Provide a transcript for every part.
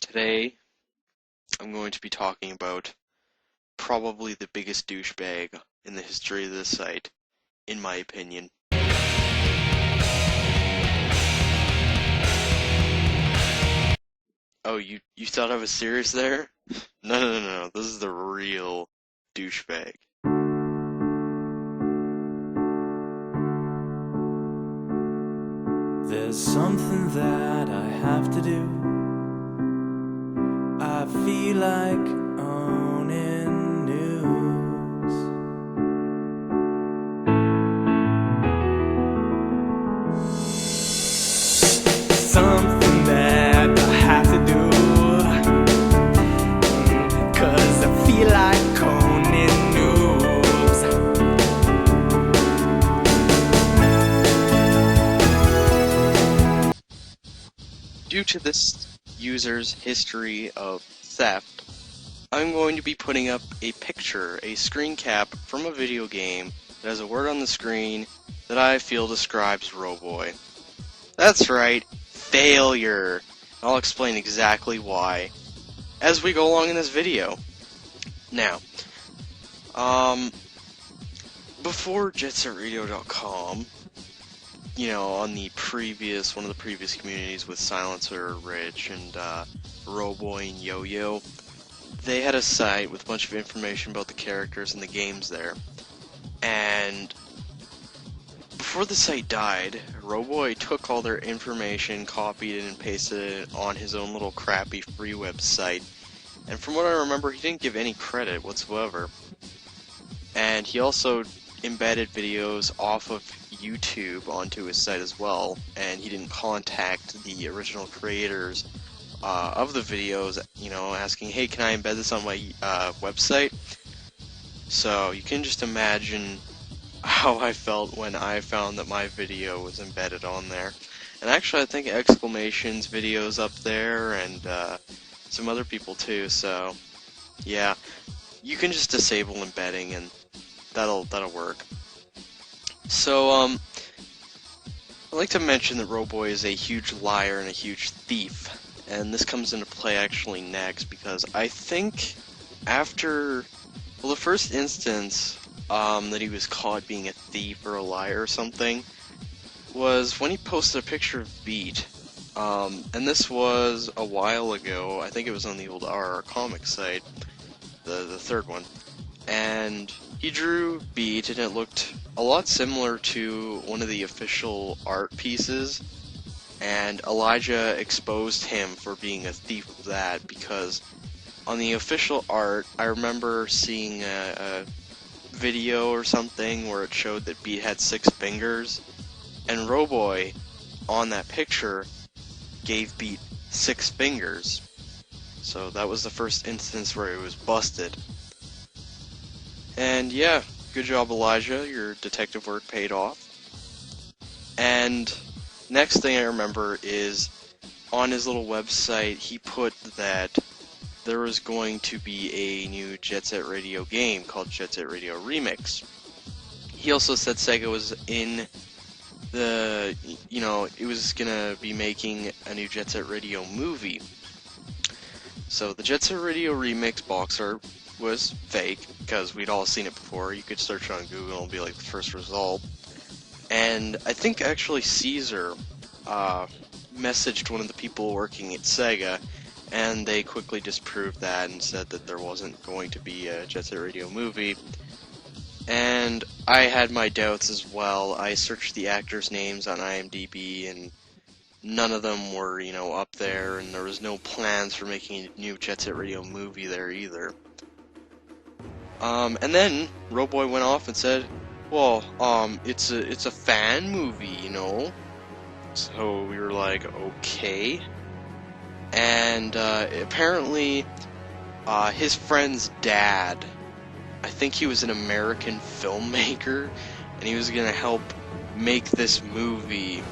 Today, I'm going to be talking about probably the biggest douchebag in the history of this site, in my opinion. Oh, you thought I was serious there? No, this is the real douchebag. There's something that I have to do. I feel like owning news. Something that I have to do, 'cause I feel like owning news. Due to this user's history of theft, I'm going to be putting up a picture, a screen cap from a video game that has a word on the screen that I feel describes Roboy. That's right, failure. I'll explain exactly why as we go along in this video. Now, before jetsetradio.com, on the one of the previous communities with Silencer, Rich, and Roboy and Yo-Yo, they had a site with a bunch of information about the characters and the games there. And before the site died, Roboy took all their information, copied it, and pasted it on his own little crappy free website. And from what I remember, he didn't give any credit whatsoever. And he also embedded videos off of YouTube onto his site as well, and he didn't contact the original creators of the videos, asking, hey, can I embed this on my website? So you can just imagine how I felt when I found that my video was embedded on there. And actually, I think Exclamation's video's up there, and some other people too, so yeah, you can just disable embedding and that'll work. So I'd like to mention that Roboy is a huge liar and a huge thief, and this comes into play actually next, because I think after, the first instance that he was caught being a thief or a liar or something was when he posted a picture of Beat, and this was a while ago. I think it was on the old RR comic site, the third one, and he drew Beat, and it looked a lot similar to one of the official art pieces, and Elijah exposed him for being a thief of that, because on the official art, I remember seeing a video or something where it showed that Beat had 6 fingers, and Roboy, on that picture, gave Beat 6 fingers. So that was the first instance where he was busted. And yeah, good job, Elijah, your detective work paid off. And next thing I remember is, on his little website, he put that there was going to be a new Jet Set Radio game called Jet Set Radio Remix. He also said Sega was in the, it was gonna be making a new Jet Set Radio movie. So the Jet Set Radio Remix box art was fake, because we'd all seen it before. You could search it on Google and it'll be like the first result. And I think actually Caesar messaged one of the people working at Sega, and they quickly disproved that and said that there wasn't going to be a Jet Set Radio movie. And I had my doubts as well. I searched the actors' names on IMDb, and none of them were, up there, and there was no plans for making a new Jet Set Radio movie there either. And then Roboy went off and said, well, it's a fan movie, So we were like, okay. And apparently, his friend's dad, I think he was an American filmmaker, and he was gonna help make this movie.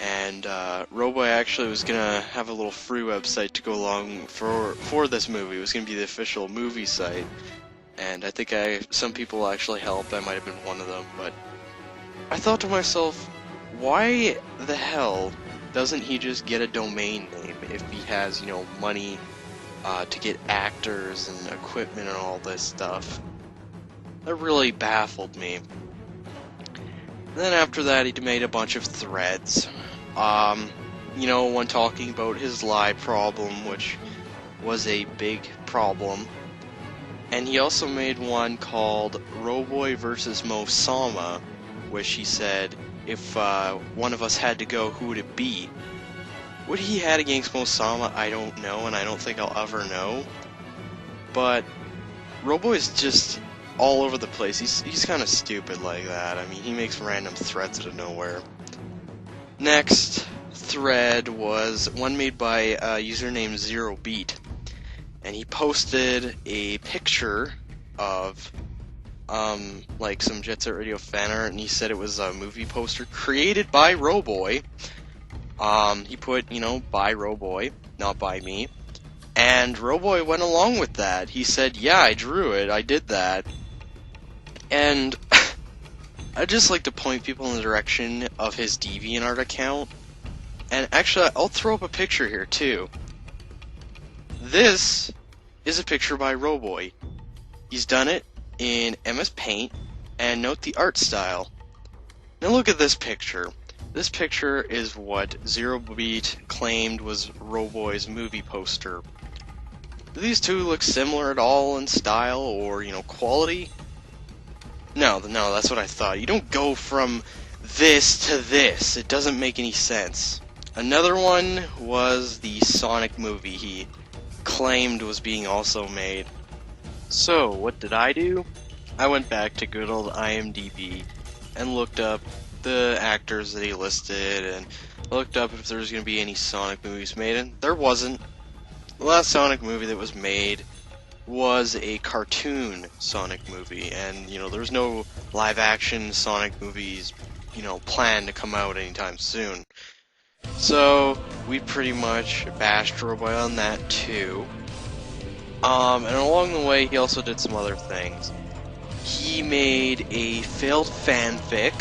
And Roboy actually was gonna have a little free website to go along for this movie. It was gonna be the official movie site. And I think some people actually helped. I might have been one of them, but I thought to myself, why the hell doesn't he just get a domain name if he has, you know, money to get actors and equipment and all this stuff? That really baffled me. Then after that, he made a bunch of threads. You know, one talking about his lie problem, which was a big problem. And he also made one called Roboy versus Mosama, which he said, if one of us had to go, who would it be? What he had against Mosama, I don't know, and I don't think I'll ever know. But Roboy's just all over the place. He's kind of stupid like that. I mean, he makes random threats out of nowhere. Next thread was one made by a user named ZeroBeat, and he posted a picture of like some Jet Set Radio fan art, and he said it was a movie poster created by Roboy. He put, you know, by Roboy, not by me. And Roboy went along with that. He said, yeah, I drew it, I did that. And I'd just like to point people in the direction of his DeviantArt account. And actually, I'll throw up a picture here, too. This is a picture by Roboy. He's done it in MS Paint, and note the art style. Now look at this picture. This picture is what ZeroBeat claimed was Roboy's movie poster. Do these two look similar at all in style or, you know, quality? No, that's what I thought. You don't go from this to this. It doesn't make any sense. Another one was the Sonic movie he claimed was being also made. So, what did I do? I went back to good old IMDb and looked up the actors that he listed and looked up if there was going to be any Sonic movies made, and there wasn't. The last Sonic movie that was made was a cartoon Sonic movie, and, you know, there was no live-action Sonic movies, you know, planned to come out anytime soon. So, we pretty much bashed Roboy on that, too. And along the way, he also did some other things. He made a failed fanfic,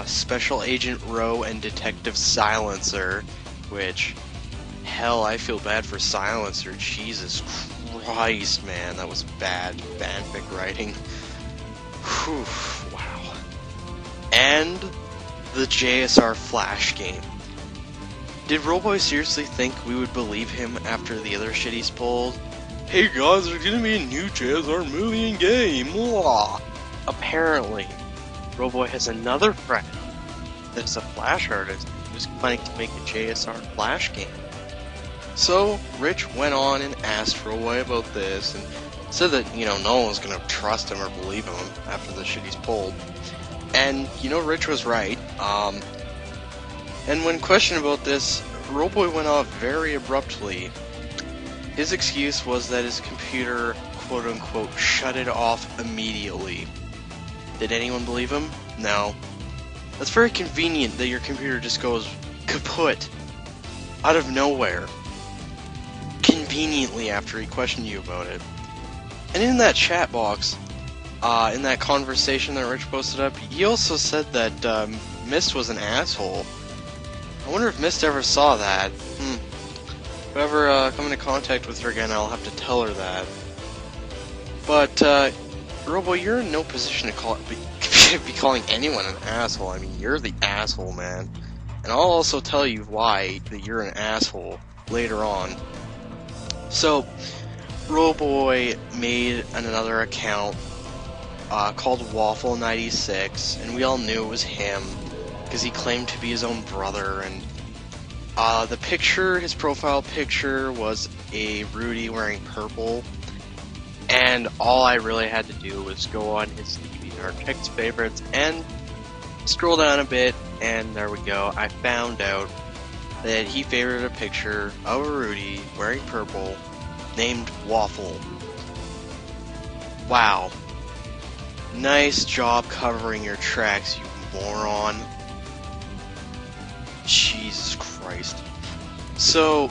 Special Agent Rowe and Detective Silencer, which, hell, I feel bad for Silencer. Jesus Christ, man, that was bad fanfic writing. Whew, wow. And the JSR Flash game. Did Roboy seriously think we would believe him after the other shit he's pulled? Hey guys, there's gonna be a new JSR movie and game. Blah. Apparently, Roboy has another friend that's a Flash artist who's planning to make a JSR Flash game. So, Rich went on and asked Roboy about this and said that, you know, no one was gonna trust him or believe him after the shit he's pulled. And, you know, Rich was right. And when questioned about this, Roboy went off very abruptly. His excuse was that his computer, quote-unquote, shut it off immediately. Did anyone believe him? No. That's very convenient that your computer just goes kaput out of nowhere. Conveniently after he questioned you about it. And in that chat box, in that conversation that Rich posted up, he also said that Mist was an asshole. I wonder if Mist ever saw that. If I ever come into contact with her again, I'll have to tell her that. But, Roboy, you're in no position to be calling anyone an asshole. I mean, you're the asshole, man. And I'll also tell you why that you're an asshole later on. So, Roboy made another account called Waffle96, and we all knew it was him because he claimed to be his own brother. And the picture, his profile picture, was a Rudy wearing purple. And all I really had to do was go on his DeviantArt, check his favorites, and scroll down a bit, and there we go. I found out that he favorited a picture of a Rudy wearing purple named Waffle. Wow. Nice job covering your tracks, you moron. Jesus Christ. So,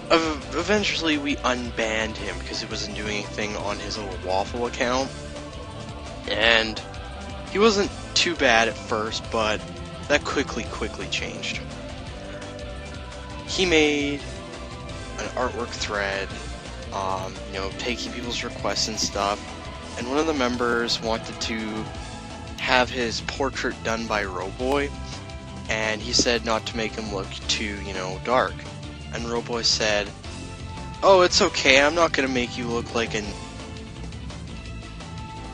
eventually we unbanned him because he wasn't doing anything on his little Waffle account. And he wasn't too bad at first, but that quickly changed. he made an artwork thread, taking people's requests and stuff, and one of the members wanted to have his portrait done by Roboy, and he said not to make him look too, dark. And Roboy said, "Oh, it's okay, I'm not gonna make you look like an..."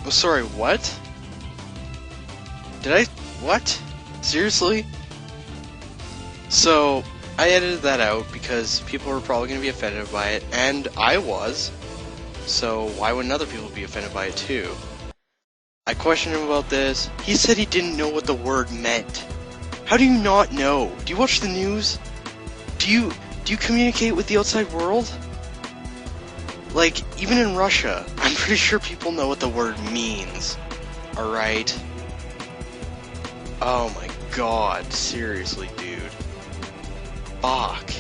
Oh, sorry, what? What? Seriously? So, I edited that out because people were probably going to be offended by it, and I was. So, why wouldn't other people be offended by it too? I questioned him about this. He said he didn't know what the word meant. How do you not know? Do you watch the news? Do you communicate with the outside world? Like, even in Russia, I'm pretty sure people know what the word means. Alright? Oh my god, seriously, dude. Fuck.